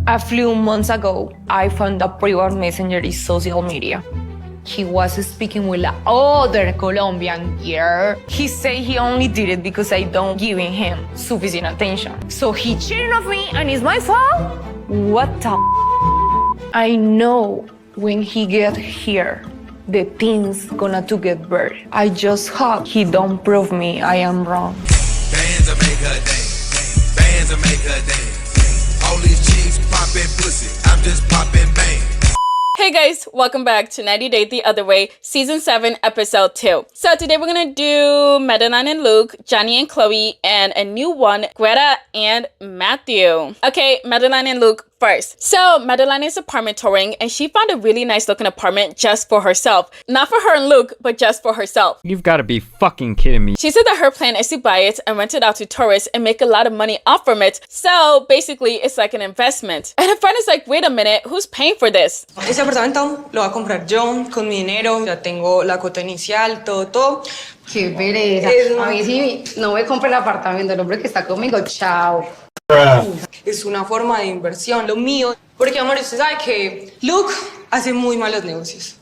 A few months ago, I found a private messenger in social media. He was speaking with another Colombian girl. He said he only did it because I don't giving him sufficient attention. So he cheated on me and it's my fault? What the I know when he get here, the things gonna to get better. I just hope he don't prove me I am wrong. Bands will make her dance. Bands will make her dance. All these chicks popping pussy. I'm just popping bang. Hey guys, welcome back to 90 Days the Other Way, Season 7, Episode 2. So today we're gonna do Madelein and Luke, Johny and Chloe, and a new one, Greta and Matthew. Okay, Madelein and Luke first. So Madelein is apartment touring and she found a really nice looking apartment just for herself. Not for her and Luke, but just for herself. You've got to be fucking kidding me. She said that her plan is to buy it and rent it out to tourists and make a lot of money off from it. So basically it's like an investment. And her friend is like, wait a minute, who's paying for this? Ese apartamento lo va a comprar yo con mi dinero. Ya tengo la cuota inicial, todo. Qué pereza. A mí sí no me compra el apartamento, el hombre que está conmigo, chao. Es una forma de inversión, lo mío. Porque, amor, usted sabe que Luke hace muy malos negocios.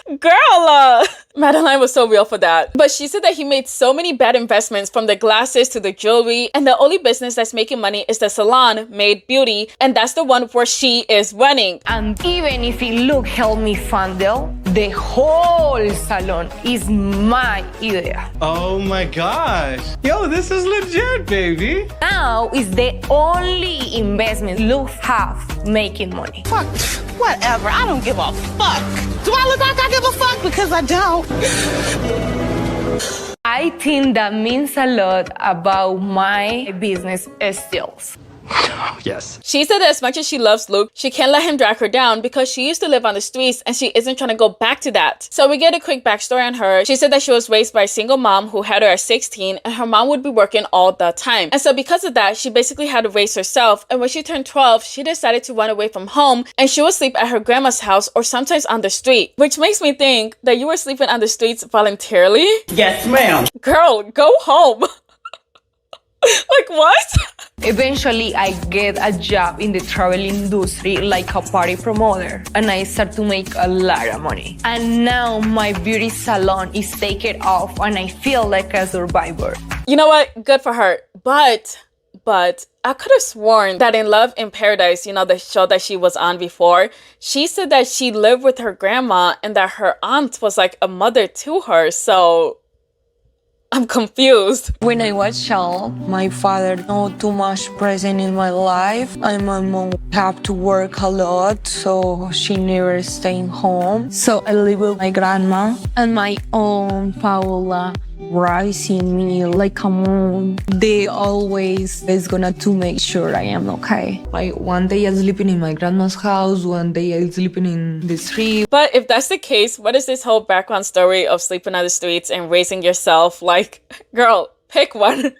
Girl, Madelein was so real for that. But she said that he made so many bad investments, from the glasses to the jewelry, and the only business that's making money is the salon, Made Beauty, and that's the one where she is running. And even if Luke helped me fund the whole salon is my idea. Oh my gosh. Yo, this is legit, baby. Now is the only investment Luke have making money. Fuck, whatever. I don't give a fuck. Do I look like I give a fuck? Because I don't. I think that means a lot about my business skills. Yes. She said that as much as she loves Luke, she can't let him drag her down because she used to live on the streets and she isn't trying to go back to that. So we get a quick backstory on her. She said that she was raised by a single mom who had her at 16 and her mom would be working all the time. And so because of that, she basically had to raise herself. And when she turned 12, she decided to run away from home and she would sleep at her grandma's house or sometimes on the street. Which makes me think that you were sleeping on the streets voluntarily? Yes, ma'am. Girl, go home. Like what? Eventually, I get a job in the travel industry like a party promoter and I start to make a lot of money. And now my beauty salon is taken off and I feel like a survivor. You know what? Good for her. But I could have sworn that in Love in Paradise, you know, the show that she was on before, she said that she lived with her grandma and that her aunt was like a mother to her. So I'm confused. When I was child, my father not too much present in my life, and my mom have to work a lot, so she never staying home. So I live with my grandma and my aunt Paola raising me like a mom. They always is gonna to make sure I am okay. Like one day I'm sleeping in my grandma's house, one day I'm sleeping in the street. But if that's the case, what is this whole background story of sleeping on the streets and raising yourself? Like, girl, pick one.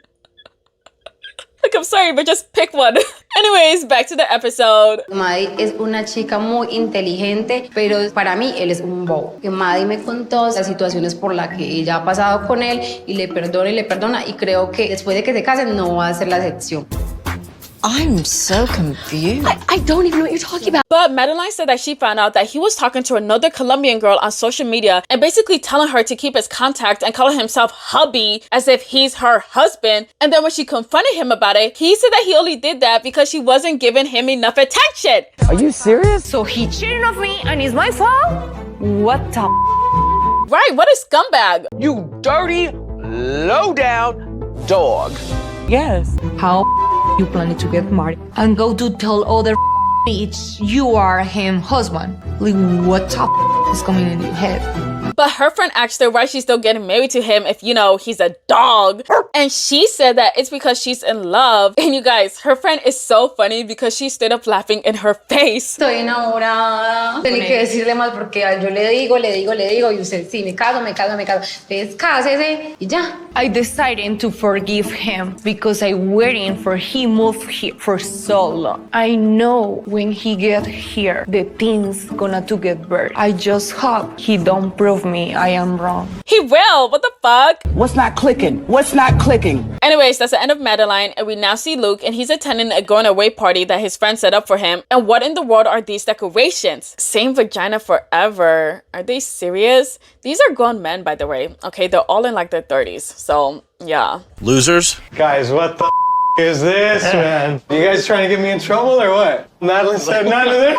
Like, I'm sorry, but just pick one. Anyways, back to the episode. Maddie es una chica muy inteligente, pero para mí él es un bobo. Que Maddie me contó las situaciones por las que ella ha pasado con él y le perdona y creo que después de que se casen no va a ser la excepción. I'm so confused. I don't even know what you're talking about. But Madelein said that she found out that he was talking to another Colombian girl on social media and basically telling her to keep his contact and calling himself hubby as if he's her husband. And then when she confronted him about it, he said that he only did that because she wasn't giving him enough attention. Are you serious? So he cheated on me and it's my fault? What the Right, what a scumbag. You dirty, low-down dog. Yes. How you planning to get married and go to tell other bitch you are him husband? Like what the is coming in your head? But her friend asked her why she's still getting married to him if, you know, he's a dog. And she said that it's because she's in love. And you guys, her friend is so funny because she stood up laughing in her face. Estoy enamorada. Tenía que decirle más porque yo le digo y usted sí, me caso. Entonces cásese y ya. I decided to forgive him because I waiting for he move here for so long. I know when he get here, the things gonna to get better. I just hope he don't prove me, I am wrong. He will. What the fuck? What's not clicking? What's not clicking? Anyways, that's the end of Madeleine, and we now see Luke, and he's attending a going away party that his friend set up for him. And what in the world are these decorations? Same vagina forever. Are they serious? These are grown men, by the way. Okay, they're all in like their 30s. So, yeah. Losers. Guys, what the is this, man? You guys trying to get me in trouble or what? Madeleine said none of this.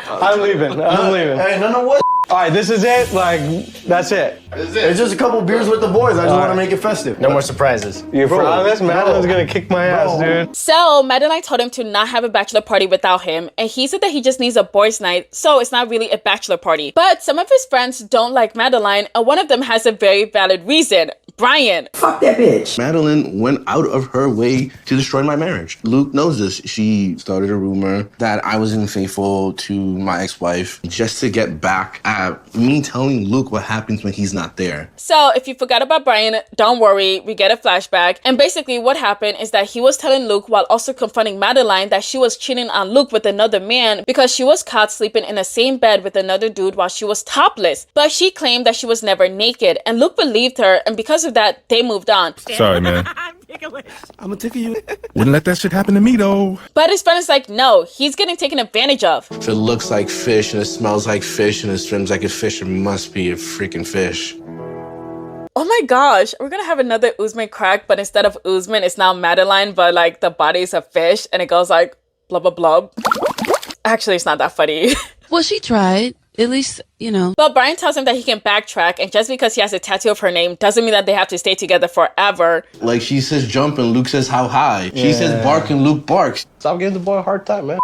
I'm leaving. Hey, no, what? All right, this is it. Like, that's it. It's just a couple beers with the boys. I just want to make it festive. No more surprises. You promise? Madeleine's gonna kick my ass, dude. So, Madeleine told him to not have a bachelor party without him, and he said that he just needs a boys' night, so it's not really a bachelor party. But some of his friends don't like Madeleine, and one of them has a very valid reason. Brian. Fuck that bitch. Madeleine went out of her way to destroy my marriage. Luke knows this. She started a rumor that I was unfaithful to my ex-wife just to get back at me telling Luke what happens when he's not there. So if you forgot about Brian, don't worry, we get a flashback. And basically what happened is that he was telling Luke while also confronting Madeleine that she was cheating on Luke with another man because she was caught sleeping in the same bed with another dude while she was topless. But she claimed that she was never naked, and Luke believed her, and because of that, they moved on. Sorry, man. I'm gonna tickle you. Wouldn't let that shit happen to me, though. But his friend is like, no, he's getting taken advantage of. If it looks like fish and it smells like fish and it swims like a fish, it must be a freaking fish. Oh my gosh, we're gonna have another Usman crack, but instead of Usman, it's now Madeleine, but like the body is a fish and it goes like blub blub blub. Actually, it's not that funny. Well, she tried. At least, you know. But Brian tells him that he can backtrack, and just because he has a tattoo of her name doesn't mean that they have to stay together forever. Like, she says jump and Luke says how high. She says bark and Luke barks. Stop giving the boy a hard time, man.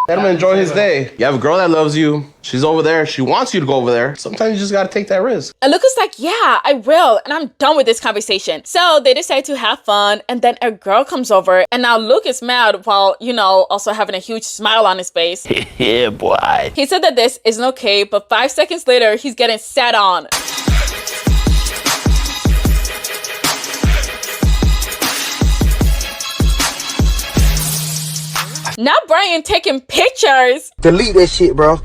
Let him enjoy his day. You have a girl that loves you. She's over there. She wants you to go over there. Sometimes you just gotta take that risk. And Luke is like, yeah, I will. And I'm done with this conversation. So they decide to have fun. And then a girl comes over. And now Luke is mad while, you know, also having a huge smile on his face. Yeah, boy. He said that this isn't okay. But 5 seconds later, he's getting sat on. Now Brian taking pictures. Delete that shit, bro.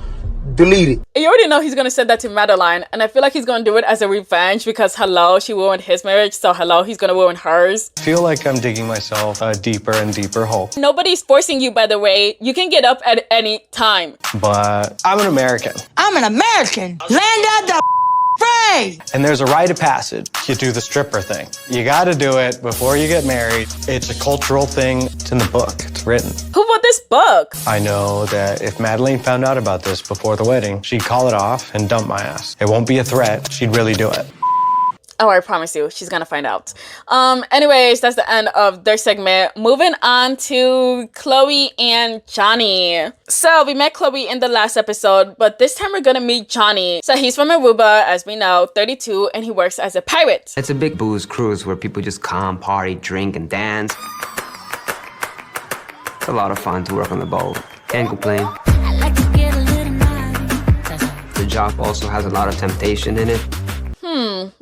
Delete it. You already know he's gonna send that to Madeleine, and I feel like he's gonna do it as a revenge because hello, she ruined his marriage, so hello, he's gonna ruin hers. I feel like I'm digging myself a deeper and deeper hole. Nobody's forcing you, by the way. You can get up at any time. But I'm an American. I'm an American. Land of the free. And there's a rite of passage. You do the stripper thing. You gotta do it before you get married. It's a cultural thing. It's in the book. It's written. Who wrote this book? I know that if Madeleine found out about this before the wedding, she'd call it off and dump my ass. It won't be a threat. She'd really do it. Oh, I promise you, she's gonna find out. Anyways, that's the end of their segment. Moving on to Chloe and Johny. So we met Chloe in the last episode, but this time we're gonna meet Johny. So he's from Aruba, as we know, 32, and he works as a pirate. It's a big booze cruise where people just come, party, drink, and dance. It's a lot of fun to work on the boat. Can't complain. The job also has a lot of temptation in it.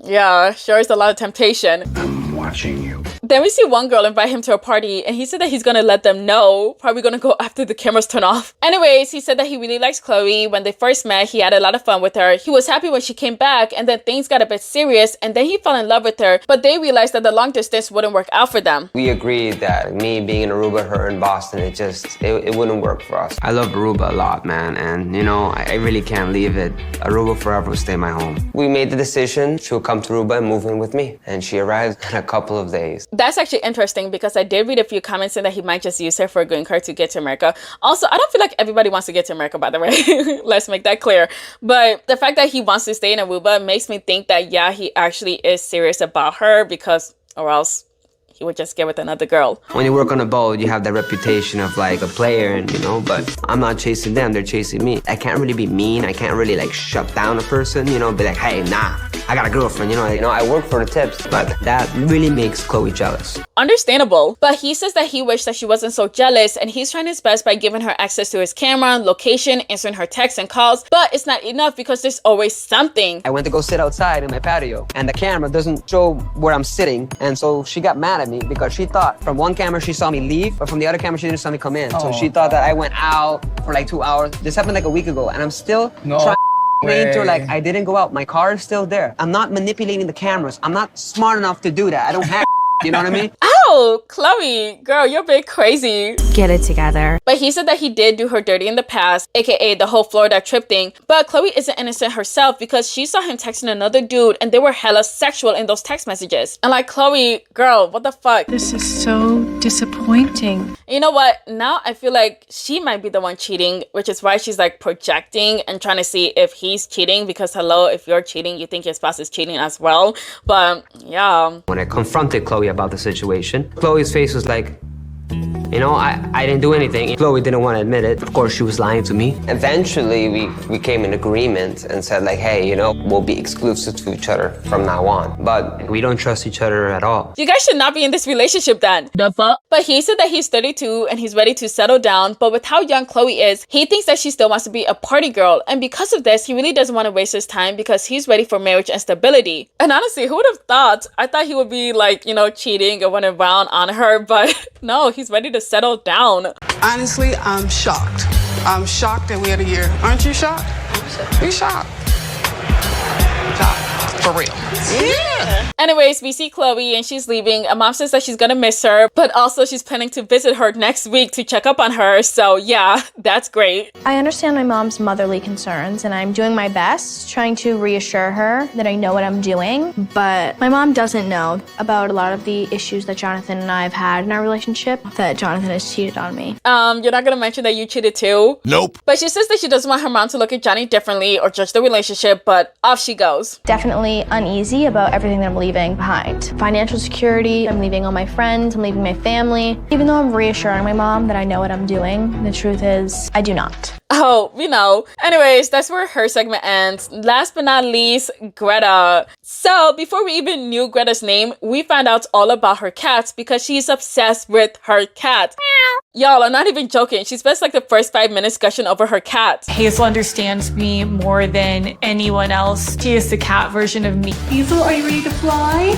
Yeah, sure is a lot of temptation. I'm watching you. Then we see one girl invite him to a party, and he said that he's gonna let them know. Probably gonna go after the cameras turn off. Anyways, he said that he really likes Chloe. When they first met, he had a lot of fun with her. He was happy when she came back, and then things got a bit serious, and then he fell in love with her. But they realized that the long distance wouldn't work out for them. We agreed that me being in Aruba, her in Boston, it wouldn't work for us. I love Aruba a lot, man, and you know, I really can't leave it. Aruba forever will stay my home. We made the decision she'll come to Aruba and move in with me, and she arrived in a couple of days. That's actually interesting because I did read a few comments saying that he might just use her for a green card to get to America. Also, I don't feel like everybody wants to get to America, by the way. Let's make that clear. But the fact that he wants to stay in Aruba makes me think that, yeah, he actually is serious about her because, or else he would just get with another girl. When you work on a boat, you have that reputation of like a player, and you know, but I'm not chasing them, they're chasing me. I can't really be mean, I can't really like shut down a person, you know, be like, hey, nah, I got a girlfriend, you know, I work for the tips, but that really makes Chloe jealous. Understandable, but he says that he wished that she wasn't so jealous, and he's trying his best by giving her access to his camera, location, answering her texts and calls, but it's not enough because there's always something. I went to go sit outside in my patio, and the camera doesn't show where I'm sitting, and so she got mad at me because she thought from one camera she saw me leave, but from the other camera she didn't saw me come in. So she thought that I went out for like 2 hours. This happened like a week ago, and I'm still trying explain to her, like, I didn't go out. My car is still there. I'm not manipulating the cameras. I'm not smart enough to do that. I don't have you know what I mean? Oh, Chloe, girl, you're a bit crazy. Get it together. But he said that he did do her dirty in the past, aka the whole Florida trip thing. But Chloe isn't innocent herself because she saw him texting another dude and they were hella sexual in those text messages. And like, Chloe, girl, what the fuck? This is so disappointing. You know what? Now I feel like she might be the one cheating, which is why she's like projecting and trying to see if he's cheating because hello, if you're cheating, you think your spouse is cheating as well. But yeah. When I confronted Chloe about the situation, Chloe's face was like, you know, I didn't do anything. Chloe didn't want to admit it. Of course, she was lying to me. Eventually, we came in agreement and said like, hey, you know, we'll be exclusive to each other from now on. But we don't trust each other at all. You guys should not be in this relationship then. The fuck? But he said that he's 32 and he's ready to settle down. But with how young Chloe is, he thinks that she still wants to be a party girl. And because of this, he really doesn't want to waste his time because he's ready for marriage and stability. And honestly, who would have thought? I thought he would be like, you know, cheating and running around on her. But no, he's ready to settle down. Honestly, I'm shocked. I'm shocked that we had a year. Aren't you shocked? You shocked? Shocked. For real. Yeah. Anyways, we see Chloe and she's leaving. And mom says that she's gonna miss her, but also she's planning to visit her next week to check up on her. So yeah, that's great. I understand my mom's motherly concerns and I'm doing my best trying to reassure her that I know what I'm doing. But my mom doesn't know about a lot of the issues that Jonathan and I have had in our relationship, that Jonathan has cheated on me. You're not gonna mention that you cheated too? Nope. But she says that she doesn't want her mom to look at Johnny differently or judge the relationship, but off she goes. Definitely uneasy about everything that I'm leaving behind. Financial security, I'm leaving all my friends, I'm leaving my family. Even though I'm reassuring my mom that I know what I'm doing, the truth is, I do not. Oh, we know. Anyways, that's where her segment ends. Last but not least, Greta. So, before we even knew Greta's name, we found out all about her cats because she's obsessed with her cat. Y'all, I'm not even joking. She spends like the first 5 minutes gushing over her cat. Hazel understands me more than anyone else. She is the cat version of me. Hazel, are you ready to fly?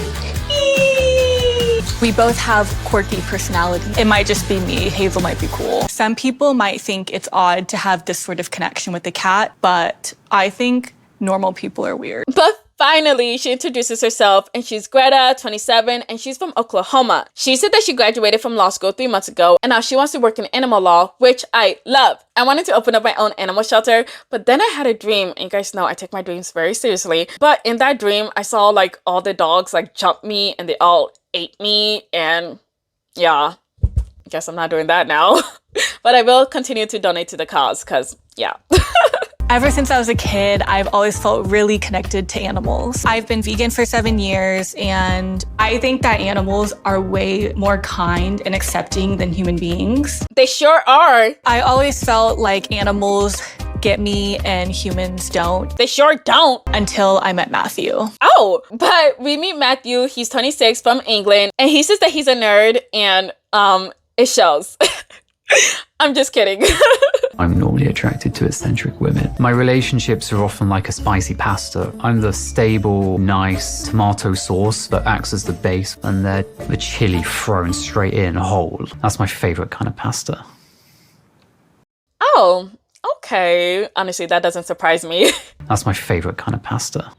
We both have quirky personalities. It might just be me. Hazel might be cool. Some people might think it's odd to have this sort of connection with the cat, but I think normal people are weird. But finally, she introduces herself and she's Greta, 27, and she's from Oklahoma. She said that she graduated from law school 3 months ago and now she wants to work in animal law, which I love. I wanted to open up my own animal shelter, but then I had a dream, and you guys know I take my dreams very seriously. But in that dream, I saw like all the dogs like jump me and they all ate me, and yeah, I guess I'm not doing that now. But I will continue to donate to the cause because yeah. Ever since I was a kid, I've always felt really connected to animals. I've been vegan for 7 years, and I think that animals are way more kind and accepting than human beings. They sure are. I always felt like animals get me and humans don't. They sure don't. Until I met Matthew. Oh, but we meet Matthew. He's 26 from England, and he says that he's a nerd, and it shows. I'm just kidding. I'm normally attracted to eccentric women. My relationships are often like a spicy pasta. I'm the stable, nice tomato sauce that acts as the base, and they're the chili thrown straight in whole. That's my favorite kind of pasta. Oh, okay. Honestly, that doesn't surprise me. That's my favorite kind of pasta.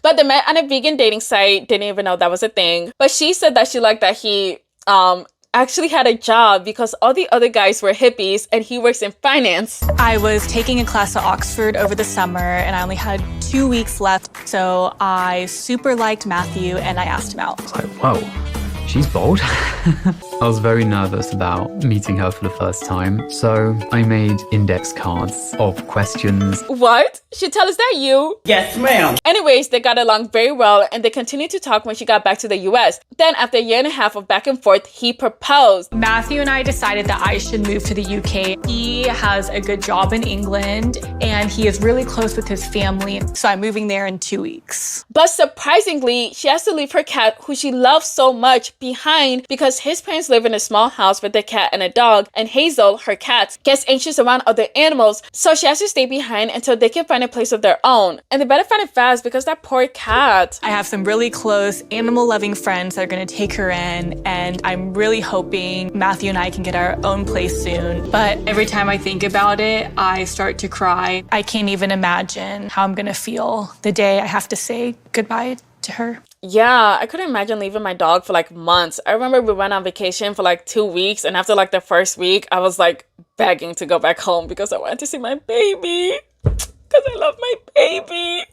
But they met on a vegan dating site. Didn't even know that was a thing. But she said that she liked that he actually had a job because all the other guys were hippies and he works in finance. I was taking a class at Oxford over the summer and I only had 2 weeks left. So I super liked Matthew and I asked him out. I was like, whoa, she's bold. I was very nervous about meeting her for the first time. So I made index cards of questions. What? Chantel, is that you? Yes, ma'am. Anyways, they got along very well and they continued to talk when she got back to the US. Then after a year and a half of back and forth, he proposed. Matthew and I decided that I should move to the UK. He has a good job in England and he is really close with his family. So I'm moving there in 2 weeks. But surprisingly, she has to leave her cat, who she loves so much, behind because his parents live in a small house with a cat and a dog, and Hazel, her cat, gets anxious around other animals, so she has to stay behind until they can find a place of their own. And they better find it fast because that poor cat. I have some really close animal-loving friends that are gonna take her in, and I'm really hoping Matthew and I can get our own place soon. But every time I think about it, I start to cry. I can't even imagine how I'm gonna feel the day I have to say goodbye to her. Yeah, I couldn't imagine leaving my dog for like months. I remember we went on vacation for like 2 weeks, and after like the first week, I was like begging to go back home because I wanted to see my baby. Because I love my baby.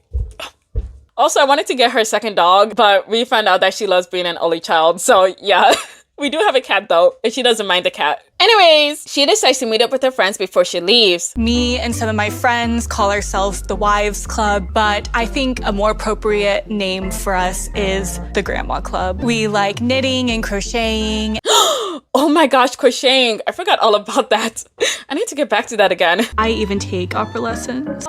Also, I wanted to get her a second dog, but we found out that she loves being an only child. So yeah, we do have a cat though, and she doesn't mind the cat. Anyways, she decides to meet up with her friends before she leaves. Me and some of my friends call ourselves the Wives Club, but I think a more appropriate name for us is the Grandma Club. We like knitting and crocheting. Oh my gosh, crocheting. I forgot all about that. I need to get back to that again. I even take opera lessons.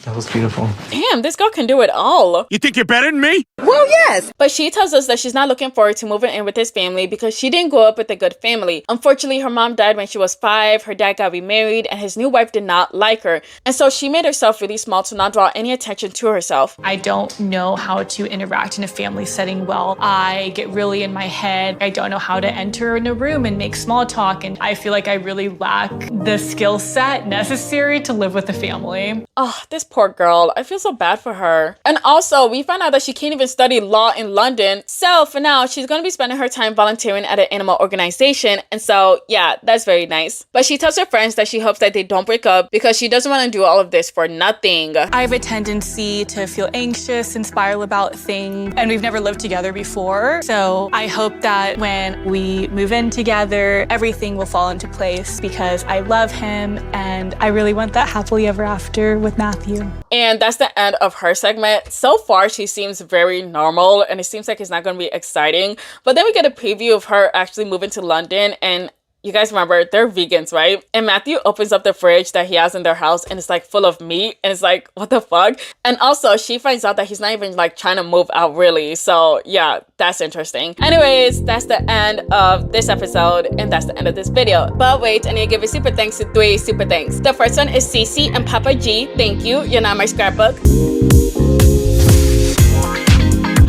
That was beautiful. Damn, this girl can do it all. You think you're better than me? Well, yes. But she tells us that she's not looking forward to moving in with his family because she didn't grow up with a good family. Unfortunately, her mom died when she was 5, her dad got remarried, and his new wife did not like her. And so she made herself really small to not draw any attention to herself. I don't know how to interact in a family setting well. I get really in my head. I don't know how to enter in a room and make small talk, and I feel like I really lack the skill set necessary to live with a family. Oh, this poor girl. I feel so bad for her. And also, we found out that she can't even study law in London. So for now, she's going to be spending her time volunteering at an animal organization. And so, yeah, that's very nice. But she tells her friends that she hopes that they don't break up because she doesn't want to do all of this for nothing. I have a tendency to feel anxious and spiral about things, and we've never lived together before. So I hope that when we move in together, everything will fall into place because I love him and I really want that happily ever after with Matthew. And that's the end of her segment. So far, she seems very normal and it seems like it's not going to be exciting. But then we get a preview of her actually moving to London, and you guys remember, they're vegans, right? And Matthew opens up the fridge that he has in their house and it's like full of meat. And it's like, what the fuck? And also, she finds out that he's not even like trying to move out really. So yeah, that's interesting. Anyways, that's the end of this episode and that's the end of this video. But wait, I need to give a super thanks to 3 super thanks. The first one is Cece and Papa G. Thank you. You're not my scrapbook.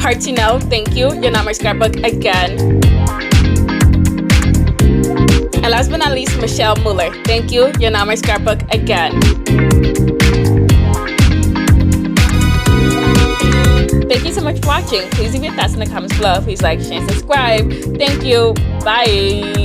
Heart to know. Thank you. You're not my scrapbook again. And last but not least, Michelle Mueller. Thank you. You're not my scrapbook again. Thank you so much for watching. Please leave your thoughts in the comments below. Please like, share, and subscribe. Thank you. Bye.